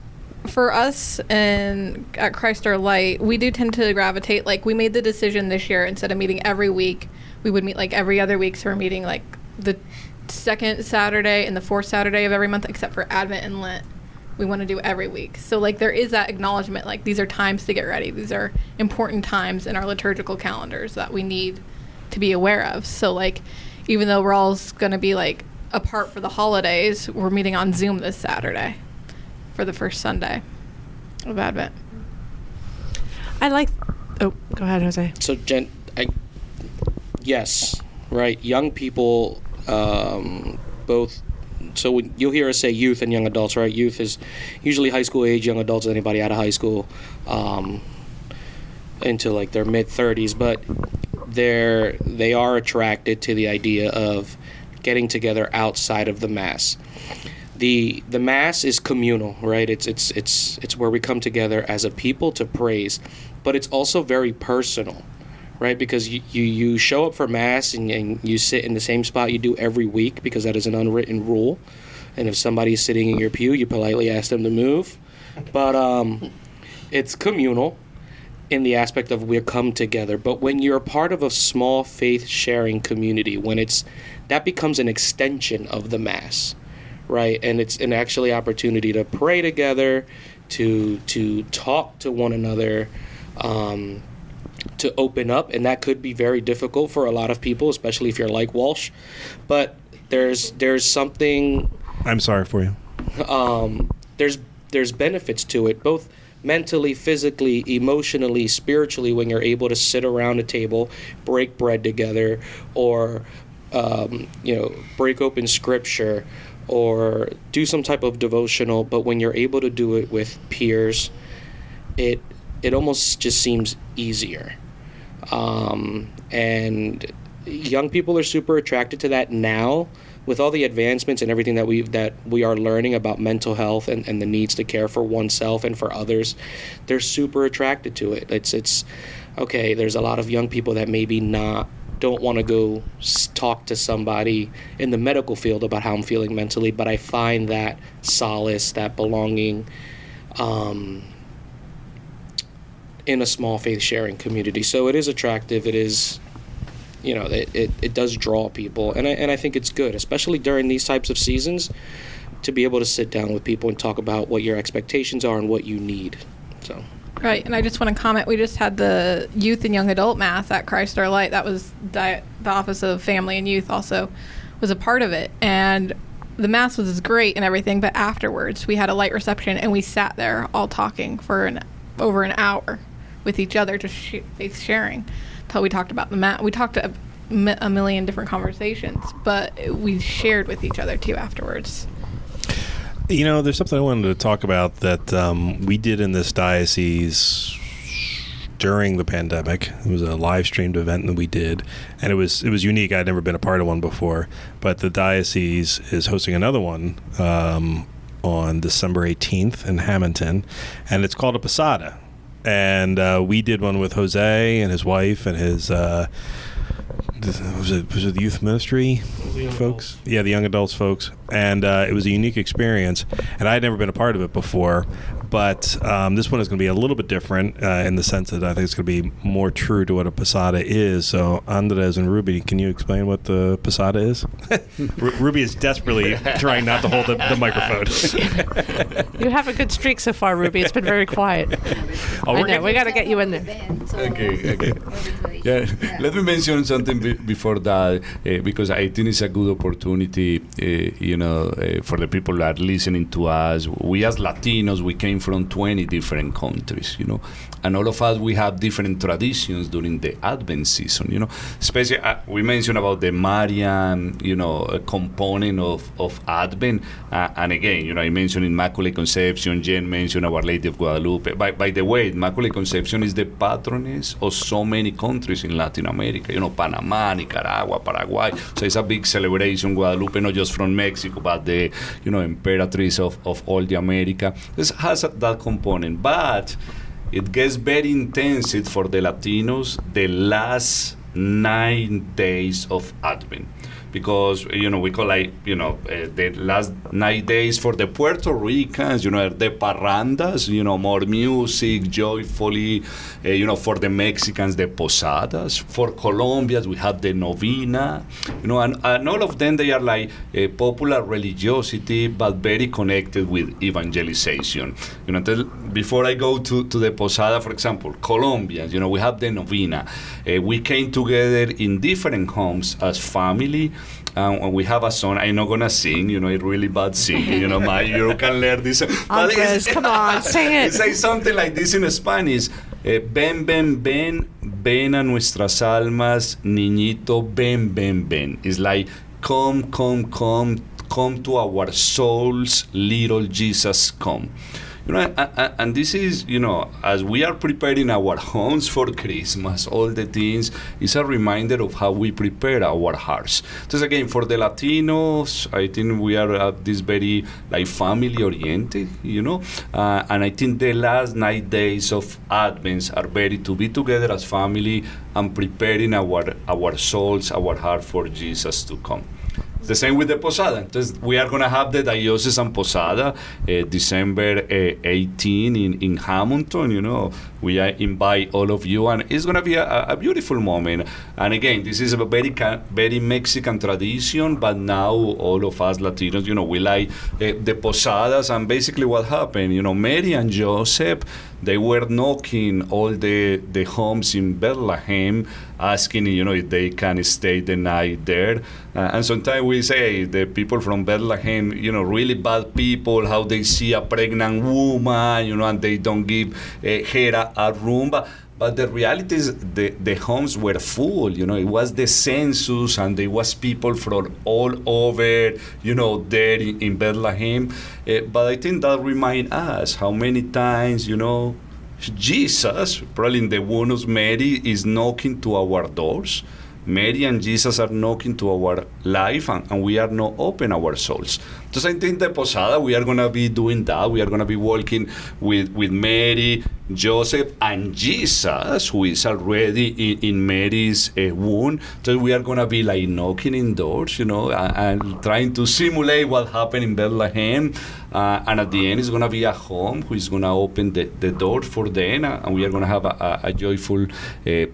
for us at Christ Our Light, we do tend to gravitate. We made the decision this year, instead of meeting every week, we would meet every other week. So we're meeting the second Saturday and the fourth Saturday of every month, except for Advent and Lent. We want to do every week. So there is that acknowledgement, these are times to get ready. These are important times in our liturgical calendars that we need to be aware of. So even though we're all going to be apart for the holidays, we're meeting on Zoom this Saturday for the first Sunday of Advent. Go ahead, Jose. So Jen, yes, right. Young people, both. So you'll hear us say youth and young adults, right? Youth is usually high school age. Young adults is anybody out of high school, into their mid-30s, but they are attracted to the idea of getting together outside of the Mass. The Mass is communal, right? It's where we come together as a people to praise, but it's also very personal, right? Because you show up for Mass and you sit in the same spot you do every week, because that is an unwritten rule. And if somebody's sitting in your pew, you politely ask them to move. But it's communal in the aspect of we come together. But when you're a part of a small faith sharing community, that becomes an extension of the Mass, right? And it's an actually opportunity to pray together, to talk to one another, to open up, and that could be very difficult for a lot of people, especially if you're like Walsh. But there's something. I'm sorry for you. There's benefits to it, both mentally, physically, emotionally, spiritually, when you're able to sit around a table, break bread together, or break open scripture, or do some type of devotional. But when you're able to do it with peers, it almost just seems easier. And young people are super attracted to that now, with all the advancements and everything that we are learning about mental health and the needs to care for oneself and for others. They're super attracted to it. It's okay. There's a lot of young people that maybe don't want to go talk to somebody in the medical field about how I'm feeling mentally, but I find that solace, that belonging, in a small faith sharing community. So it is attractive. It is, it does draw people, and I think it's good, especially during these types of seasons, to be able to sit down with people and talk about what your expectations are and what you need. So. Right, and I just want to comment, we just had the youth and young adult mass at Christ Our Light. That was the Office of Family and Youth also was a part of it, and the mass was great and everything, but afterwards we had a light reception and we sat there all talking for over an hour with each other, just faith sharing, until we talked about the mass. We talked a million different conversations, but we shared with each other too afterwards. There's something I wanted to talk about that we did in this diocese during the pandemic. It was a live streamed event that we did, and it was unique. I'd never been a part of one before, but the diocese is hosting another one on December 18th in Hamilton, and it's called a Posada. And we did one with Jose and his wife and his was it the youth ministry folks? Yeah, the young adults folks. And it was a unique experience. And I had never been a part of it before. But this one is going to be a little bit different in the sense that I think it's going to be more true to what a Posada is. So Andres and Ruby, can you explain what the Posada is? Ruby is desperately trying not to hold the microphone. You have a good streak so far, Ruby. It's been very quiet. I know. We got to get you in there. Okay. Yeah. Let me mention something before that, because I think it's a good opportunity, for the people that are listening to us. We as Latinos, we came from 20 different countries, and all of us, we have different traditions during the Advent season, especially we mentioned about the Marian, component of Advent, and again, I mentioned Immaculate Conception, Jen mentioned Our Lady of Guadalupe. By the way, Immaculate Conception is the patroness of so many countries in Latin America, Panama, Nicaragua, Paraguay. So it's a big celebration, Guadalupe, not just from Mexico, but the, Emperatrice of all the America. This has that component, but it gets very intense for the Latinos the last 9 days of Advent. Because, we call the last 9 days for the Puerto Ricans, the parrandas, more music, joyfully, for the Mexicans, the posadas. For Colombians, we have the novena, and all of them, they are like a popular religiosity, but very connected with evangelization. Before I go to the posada, for example, Colombians, we have the novena. We came together in different homes as family. And we have a song. I'm not gonna sing, it's really bad singing. You can learn this. Andres, come on, sing it. It says something like this in Spanish. Ven, ven, ven, ven a nuestras almas, niñito, ven, ven, ven. It's like, come, come, come, come to our souls, little Jesus, come. And this is, as we are preparing our homes for Christmas, all the things, it's a reminder of how we prepare our hearts. So again, for the Latinos, I think we are at this very family-oriented, and I think the last 9 days of Advent are very to be together as family and preparing our souls, our heart for Jesus to come. the same with the Posada. We are going to have the Diocesan Posada December 18 in Hamilton. We invite all of you, and it's going to be a beautiful moment. And again, this is a very Mexican tradition, but now all of us Latinos, we like the Posadas. And basically what happened, Mary and Joseph, they were knocking all the homes in Bethlehem, asking, if they can stay the night there. And sometimes we say the people from Bethlehem, really bad people, how they see a pregnant woman, and they don't give her a room. But the reality is the homes were full. It was the census, and there was people from all over, there in Bethlehem. But I think that reminds us how many times, Jesus, probably in the bonus, Mary is knocking to our doors. Mary and Jesus are knocking to our life, and we are not open our souls. So I think the Posada, we are going to be doing that. We are going to be walking with Mary, Joseph, and Jesus, who is already in Mary's womb. So we are going to be like knocking in doors, and trying to simulate what happened in Bethlehem. And at the end, it's going to be a home who is going to open the door for them, and we are going to have a joyful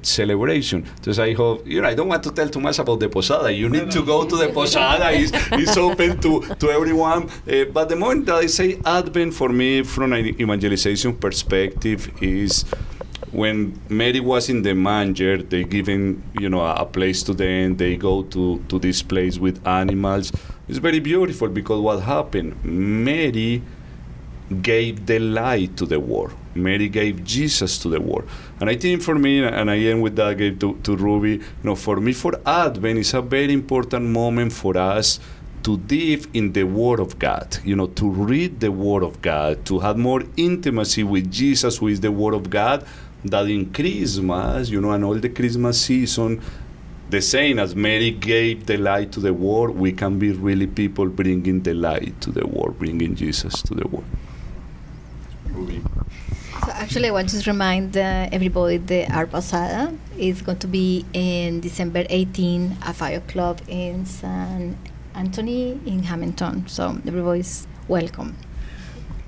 celebration. So I hope, I don't want to tell too much about the Posada. You need to go to the Posada. It's open to everyone. But the moment that I say Advent, for me, from an evangelization perspective, is when Mary was in the manger, they given, a place to them. They go to this place with animals. It's very beautiful because what happened? Mary gave the light to the world. Mary gave Jesus to the world. And I think for me, and I end with that, I gave to Ruby, for me, for Advent, it's a very important moment for us to live in the Word of God, to read the Word of God, to have more intimacy with Jesus, who is the Word of God, that in Christmas, and all the Christmas season, the same as Mary gave the light to the world, we can be really people bringing the light to the world, bringing Jesus to the world. Ruby. So actually, I want to remind everybody that our Posada is going to be in December 18 at 5 o'clock in San Anthony in Hamilton. So everybody's welcome.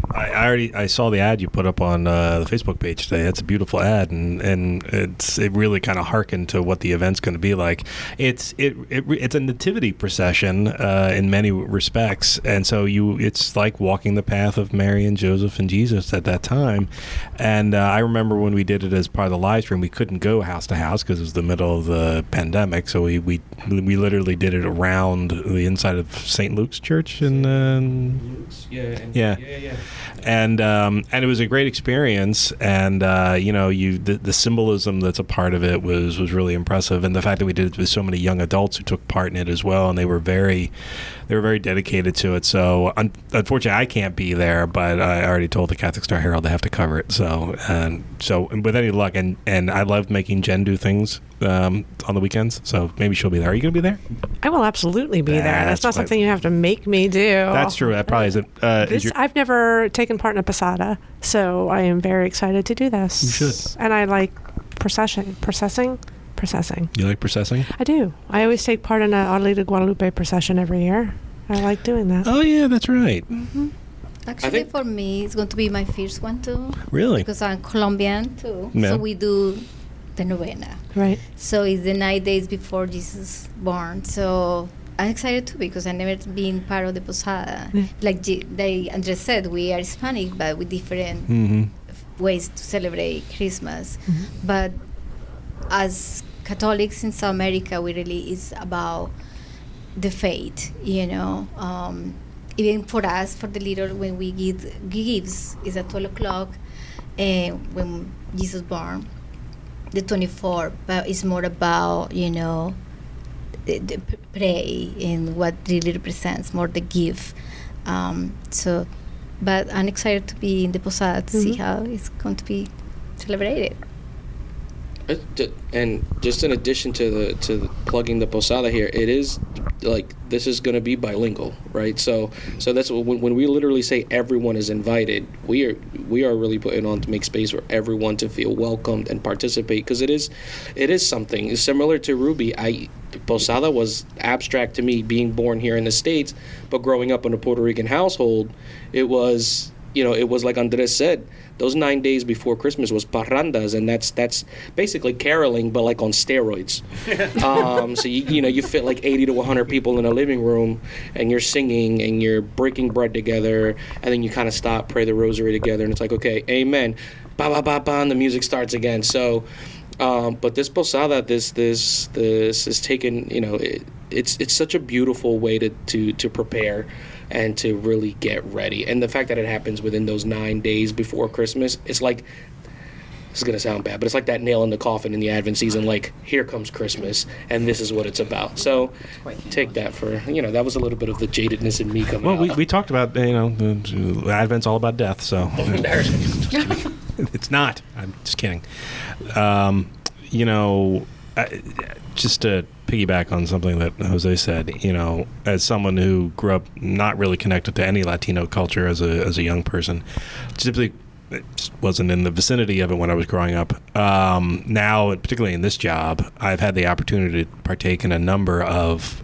I saw the ad you put up on the Facebook page today. It's a beautiful ad, and it really kind of harkened to what the event's going to be like. It's a nativity procession in many respects, and so it's like walking the path of Mary and Joseph and Jesus at that time. And I remember when we did it as part of the live stream, we couldn't go house to house because it was the middle of the pandemic, so we literally did it around the inside of St. Luke's Church yeah. And it was a great experience, and the symbolism that's a part of it was really impressive, and the fact that we did it with so many young adults who took part in it as well, and they were very dedicated to it. So unfortunately, I can't be there, but I already told the Catholic Star Herald they have to cover it. So with any luck, and I love making Jen do things on the weekends, so maybe she'll be there. Are you going to be there? I will absolutely be there. That's not something you have to make me do. That's true. That probably isn't. I've never taken part in a Posada, so I am very excited to do this. You should. And I like processing. You like processing? I do. I always take part in a Audley de Guadalupe procession every year. I like doing that. Oh, yeah, that's right. Mm-hmm. Actually, for me, it's going to be my first one, too. Really? Because I'm Colombian, too. Yeah. So we do the novena. Right. So it's the 9 days before Jesus born. So I'm excited, too, because I've never been part of the Posada. Yeah. Like Andres said, we are Hispanic, but with different ways to celebrate Christmas. Mm-hmm. But as Catholics in South America, we really is about the faith, even for us, for the little, when we give gifts, it's at 12 o'clock when Jesus born, the 24th, but it's more about, the pray and what really represents more the gift. But I'm excited to be in the Posada to see how it's going to be celebrated. And just in addition to the plugging the Posada here, it is like this is going to be bilingual, right? So that's when we literally say everyone is invited, we are really putting on to make space for everyone to feel welcomed and participate, because it is something similar to Ruby. Posada was abstract to me, being born here in the States, but growing up in a Puerto Rican household, it was, it was like Andres said, those 9 days before Christmas was parrandas, and that's basically caroling, but like on steroids. So you fit like 80 to 100 people in a living room, and you're singing and you're breaking bread together, and then you kind of stop, pray the rosary together, and it's like, okay, amen, ba ba ba ba, and the music starts again. So, but this posada, this is taken. It's such a beautiful way to prepare and to really get ready. And the fact that it happens within those 9 days before Christmas, it's like, this is going to sound bad, but it's like that nail in the coffin in the Advent season, like, here comes Christmas, and this is what it's about. So take that for, that was a little bit of the jadedness in me coming out. Well, we talked about, the Advent's all about death, so. It's not. I'm just kidding. Just to piggyback on something that Jose said, as someone who grew up not really connected to any Latino culture as a young person, typically just wasn't in the vicinity of it when I was growing up. Now, particularly in this job, I've had the opportunity to partake in a number of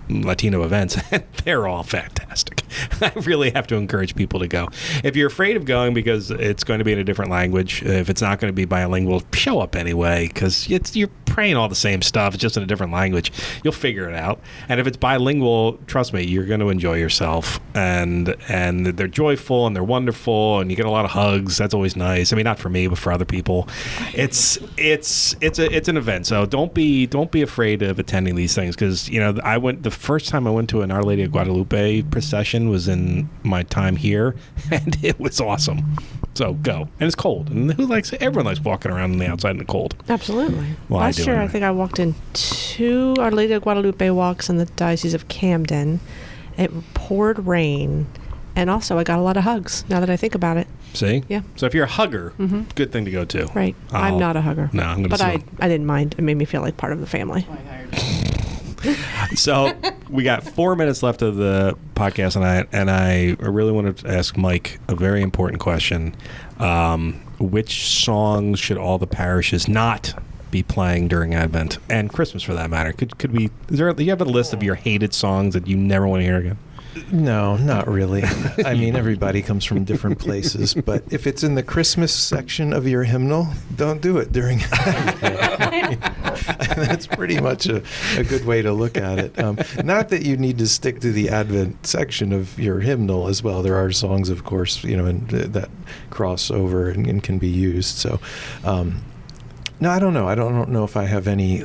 Latino events, and they're all fantastic. I really have to encourage people to go. If you're afraid of going because it's going to be in a different language, if it's not going to be bilingual, show up anyway, because you're praying all the same stuff, it's just in a different language. You'll figure it out. And if it's bilingual, trust me, you're going to enjoy yourself. And they're joyful and they're wonderful, and you get a lot of hugs. That's always nice. I mean, not for me, but for other people. It's an event. So don't be afraid of attending these things, because the first time I went to an Our Lady of Guadalupe procession was in my time here, and it was awesome. So go. And it's cold. And everyone likes walking around on the outside in the cold. Absolutely. Well, Last year, I think I walked in 2 Our Lady of Guadalupe walks in the Diocese of Camden. It poured rain. And also, I got a lot of hugs, now that I think about it. See? Yeah. So if you're a hugger, good thing to go to. Right. I'm not a hugger. No, I'm going to But I didn't mind. It made me feel like part of the family. So we got 4 minutes left of the podcast, and I really wanted to ask Mike a very important question. Which songs should all the parishes not be playing during Advent and Christmas, for that matter? Could we? Do you have a list of your hated songs that you never want to hear again? No, not really. I mean, everybody comes from different places, but if it's in the Christmas section of your hymnal, don't do it during Advent. That's pretty much a good way to look at it. Not that you need to stick to the Advent section of your hymnal as well. There are songs, of course, that cross over and can be used. So, no, I don't know. I don't know if I have any.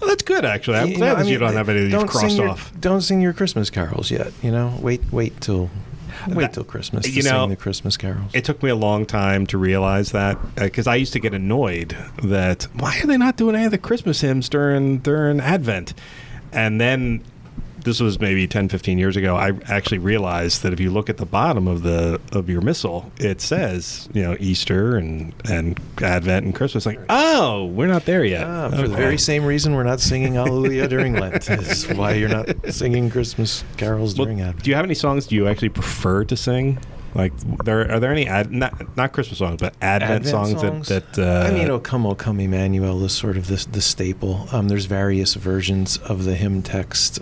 Well, that's good, actually. I'm glad that you don't have any of these crossed off. Don't sing your Christmas carols yet. Wait till Christmas to sing the Christmas carols. It took me a long time to realize that, because I used to get annoyed that why are they not doing any of the Christmas hymns during Advent? And then this was maybe 10, 15 years ago, I actually realized that if you look at the bottom of your missal, it says, Easter and Advent and Christmas. Like, oh, we're not there yet. For the very same reason we're not singing Alleluia during Lent is why you're not singing Christmas carols during Advent. Do you have any songs do you actually prefer to sing? Like, are there any not Christmas songs, but Advent songs that O Come Emmanuel is sort of the staple. There's various versions of the hymn text.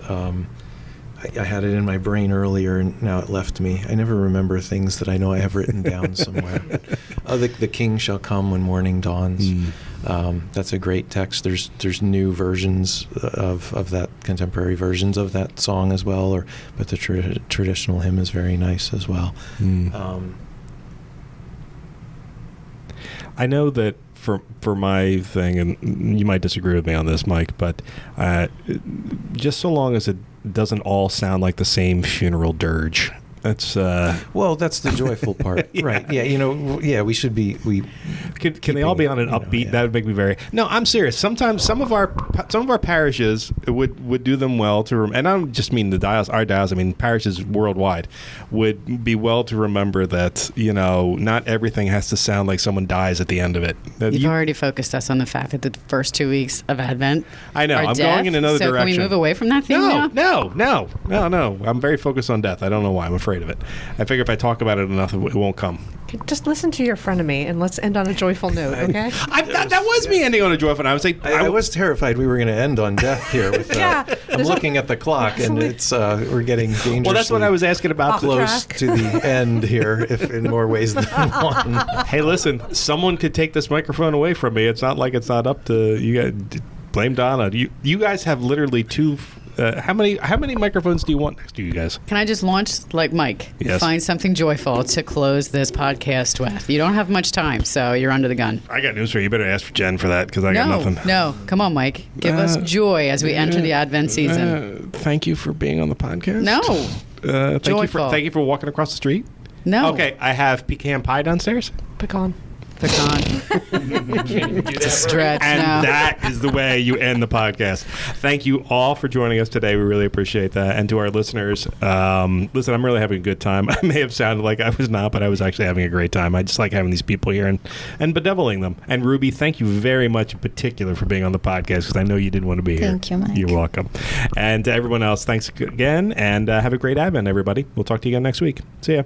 I had it in my brain earlier, and now it left me. I never remember things that I know I have written down somewhere. The King shall come when morning dawns. That's a great text. There's new versions of that, contemporary versions of that song as well. But the traditional hymn is very nice as well. I know that for my thing, and you might disagree with me on this, Mike, but just so long as it doesn't all sound like the same funeral dirge. That's that's the joyful part, right? Yeah, we should be. Can they all be on an upbeat? That would make me very. No, I'm serious. Sometimes some of our parishes would do them well to, and I don't just mean our diocese. I mean parishes worldwide would be well to remember that not everything has to sound like someone dies at the end of it. You've already focused us on the fact that the first 2 weeks of Advent. I know. I'm going in another direction. Can we move away from that theme now? No. I'm very focused on death. I don't know why. I'm afraid of it. I figure if I talk about it enough, it won't come. Just listen to your frenemy and let's end on a joyful note, okay? That was me ending on a joyful note. I was like, I was terrified we were going to end on death here. With, I'm looking at the clock, and it's we're getting dangerously well, that's what I was asking about. Close to the end here, if in more ways than one. Hey, listen, someone could take this microphone away from me. It's not like it's not up to you guys. Blame Donna. You guys have literally two. How many microphones do you want next to you guys? Can I just launch like Mike? Yes. Find something joyful to close this podcast with. You don't have much time, so you're under the gun. I got news for you. You better ask for Jen for that because I got nothing. No, come on, Mike. Give us joy as we enter the Advent season. Thank you for being on the podcast. No. Thank you for walking across the street. No. Okay, I have pecan pie downstairs. Pecan. It's a stretch. And now. that is the way you end the podcast. Thank you all for joining us today. We really appreciate that. And to our listeners, listen, I'm really having a good time. I may have sounded like I was not, but I was actually having a great time. I just like having these people here and bedeviling them. And Ruby, thank you very much in particular for being on the podcast because I know you didn't want to be here. Thank you, Mike. You're welcome. And to everyone else, thanks again, and have a great Advent, everybody. We'll talk to you again next week. See ya.